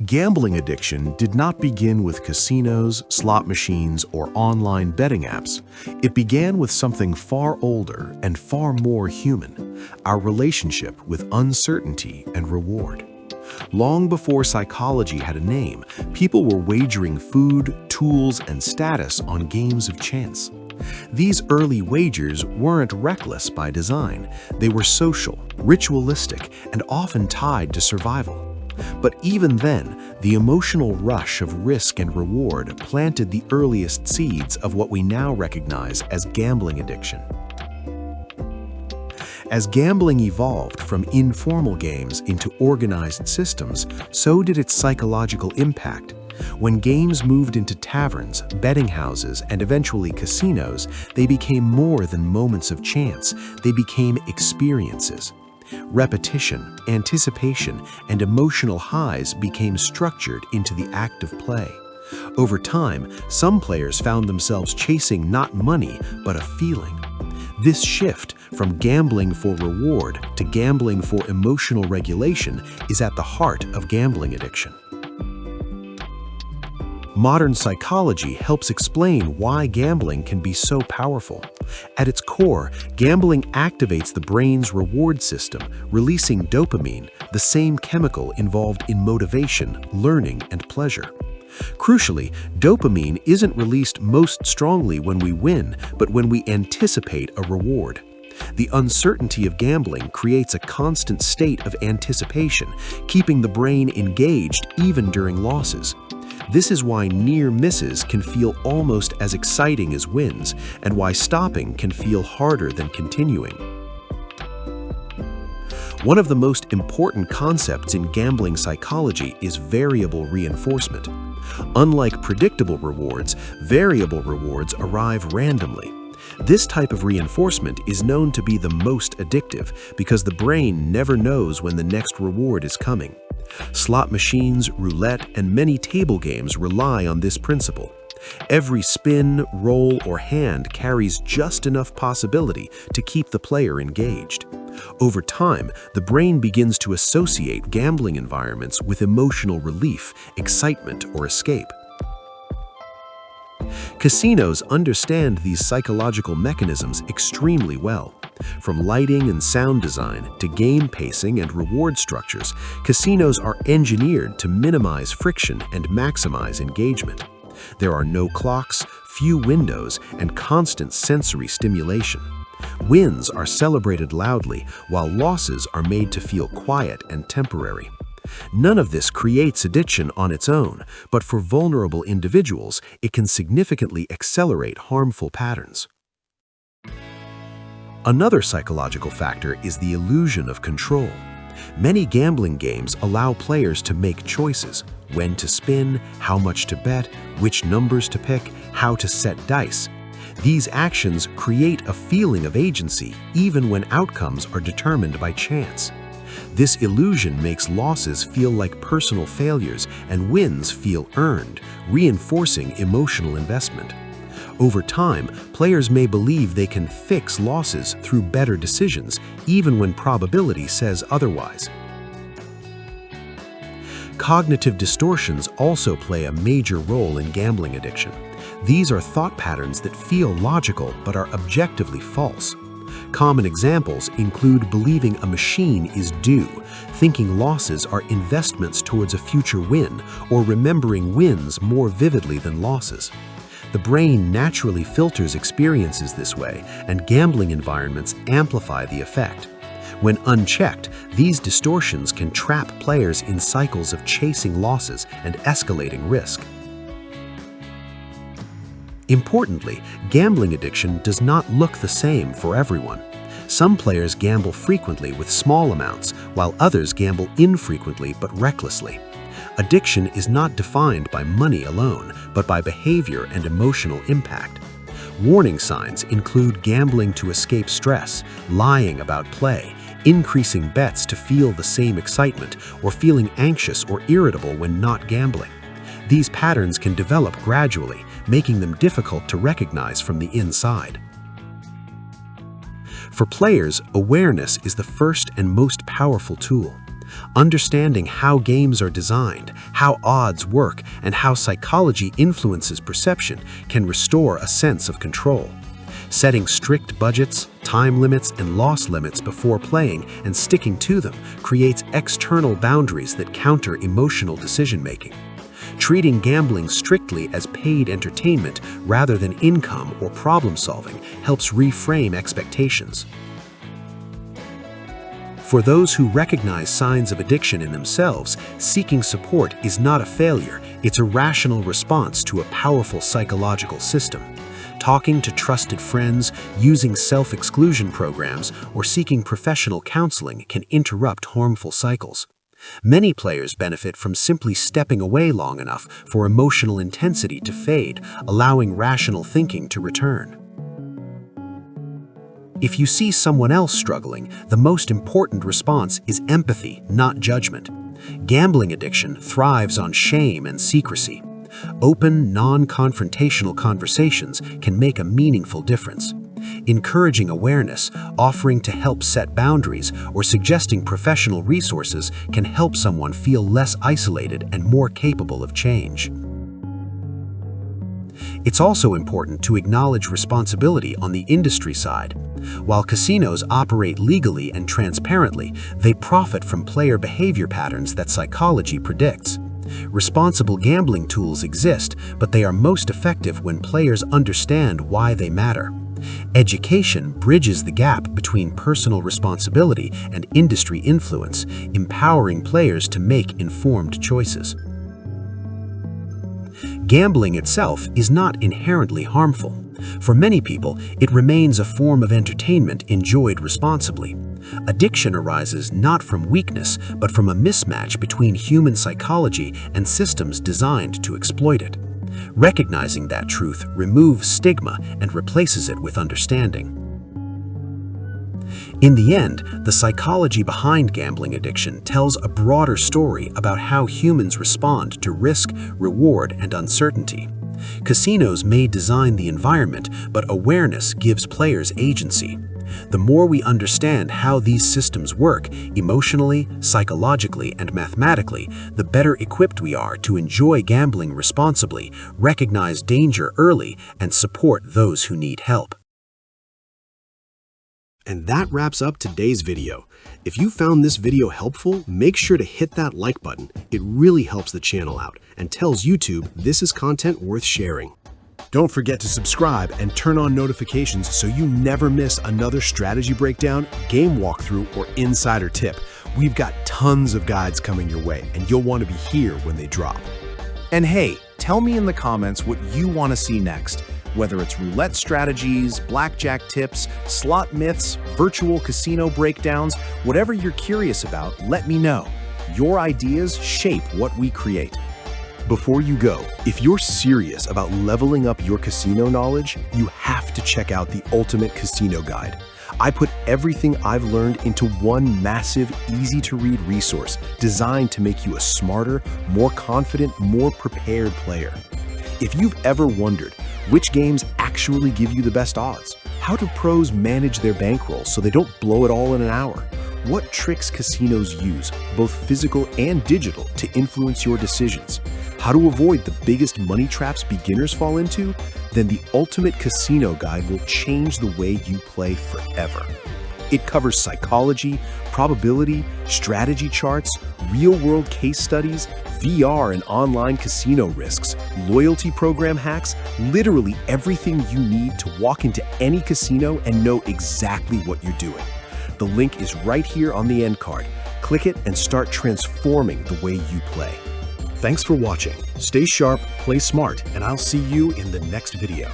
Gambling addiction did not begin with casinos, slot machines, or online betting apps. It began with something far older and far more human, our relationship with uncertainty and reward. Long before psychology had a name, people were wagering food, tools, and status on games of chance. These early wagers weren't reckless by design. They were social, ritualistic, and often tied to survival. But even then, the emotional rush of risk and reward planted the earliest seeds of what we now recognize as gambling addiction. As gambling evolved from informal games into organized systems, so did its psychological impact. When games moved into taverns, betting houses, and eventually casinos, they became more than moments of chance. They became experiences. Repetition, anticipation, and emotional highs became structured into the act of play. Over time, some players found themselves chasing not money, but a feeling. This shift from gambling for reward to gambling for emotional regulation is at the heart of gambling addiction. Modern psychology helps explain why gambling can be so powerful. At its core, gambling activates the brain's reward system, releasing dopamine, the same chemical involved in motivation, learning, and pleasure. Crucially, dopamine isn't released most strongly when we win, but when we anticipate a reward. The uncertainty of gambling creates a constant state of anticipation, keeping the brain engaged even during losses. This is why near misses can feel almost as exciting as wins, and why stopping can feel harder than continuing. One of the most important concepts in gambling psychology is variable reinforcement. Unlike predictable rewards, variable rewards arrive randomly. This type of reinforcement is known to be the most addictive because the brain never knows when the next reward is coming. Slot machines, roulette, and many table games rely on this principle. Every spin, roll, or hand carries just enough possibility to keep the player engaged. Over time, the brain begins to associate gambling environments with emotional relief, excitement, or escape. Casinos understand these psychological mechanisms extremely well. From lighting and sound design to game pacing and reward structures, casinos are engineered to minimize friction and maximize engagement. There are no clocks, few windows, and constant sensory stimulation. Wins are celebrated loudly, while losses are made to feel quiet and temporary. None of this creates addiction on its own, but for vulnerable individuals, it can significantly accelerate harmful patterns. Another psychological factor is the illusion of control. Many gambling games allow players to make choices: when to spin, how much to bet, which numbers to pick, how to set dice. These actions create a feeling of agency even when outcomes are determined by chance. This illusion makes losses feel like personal failures and wins feel earned, reinforcing emotional investment. Over time, players may believe they can fix losses through better decisions, even when probability says otherwise. Cognitive distortions also play a major role in gambling addiction. These are thought patterns that feel logical but are objectively false. Common examples include believing a machine is due, thinking losses are investments towards a future win, or remembering wins more vividly than losses. The brain naturally filters experiences this way, and gambling environments amplify the effect. When unchecked, these distortions can trap players in cycles of chasing losses and escalating risk. Importantly, gambling addiction does not look the same for everyone. Some players gamble frequently with small amounts, while others gamble infrequently but recklessly. Addiction is not defined by money alone, but by behavior and emotional impact. Warning signs include gambling to escape stress, lying about play, increasing bets to feel the same excitement, or feeling anxious or irritable when not gambling. These patterns can develop gradually, making them difficult to recognize from the inside. For players, awareness is the first and most powerful tool. Understanding how games are designed, how odds work, and how psychology influences perception can restore a sense of control. Setting strict budgets, time limits, and loss limits before playing and sticking to them creates external boundaries that counter emotional decision-making. Treating gambling strictly as paid entertainment rather than income or problem-solving helps reframe expectations. For those who recognize signs of addiction in themselves, seeking support is not a failure, it's a rational response to a powerful psychological system. Talking to trusted friends, using self-exclusion programs, or seeking professional counseling can interrupt harmful cycles. Many players benefit from simply stepping away long enough for emotional intensity to fade, allowing rational thinking to return. If you see someone else struggling, the most important response is empathy, not judgment. Gambling addiction thrives on shame and secrecy. Open, non-confrontational conversations can make a meaningful difference. Encouraging awareness, offering to help set boundaries, or suggesting professional resources can help someone feel less isolated and more capable of change. It's also important to acknowledge responsibility on the industry side. While casinos operate legally and transparently, they profit from player behavior patterns that psychology predicts. Responsible gambling tools exist, but they are most effective when players understand why they matter. Education bridges the gap between personal responsibility and industry influence, empowering players to make informed choices. Gambling itself is not inherently harmful. For many people, it remains a form of entertainment enjoyed responsibly. Addiction arises not from weakness, but from a mismatch between human psychology and systems designed to exploit it. Recognizing that truth removes stigma and replaces it with understanding. In the end, the psychology behind gambling addiction tells a broader story about how humans respond to risk, reward, and uncertainty. Casinos may design the environment, but awareness gives players agency. The more we understand how these systems work, emotionally, psychologically, and mathematically, the better equipped we are to enjoy gambling responsibly, recognize danger early, and support those who need help. And that wraps up today's video. If you found this video helpful, make sure to hit that like button. It really helps the channel out and tells YouTube this is content worth sharing. Don't forget to subscribe and turn on notifications so you never miss another strategy breakdown, game walkthrough, or insider tip. We've got tons of guides coming your way, and you'll want to be here when they drop. And hey, tell me in the comments what you want to see next. Whether it's roulette strategies, blackjack tips, slot myths, virtual casino breakdowns, whatever you're curious about, let me know. Your ideas shape what we create. Before you go, if you're serious about leveling up your casino knowledge, you have to check out the Ultimate Casino Guide. I put everything I've learned into one massive, easy-to-read resource designed to make you a smarter, more confident, more prepared player. If you've ever wondered which games actually give you the best odds, how do pros manage their bankrolls so they don't blow it all in an hour, what tricks casinos use, both physical and digital, to influence your decisions, how to avoid the biggest money traps beginners fall into, then the Ultimate Casino Guide will change the way you play forever. It covers psychology, probability, strategy charts, real-world case studies, VR and online casino risks, loyalty program hacks, literally everything you need to walk into any casino and know exactly what you're doing. The link is right here on the end card. Click it and start transforming the way you play. Thanks for watching. Stay sharp, play smart, and I'll see you in the next video.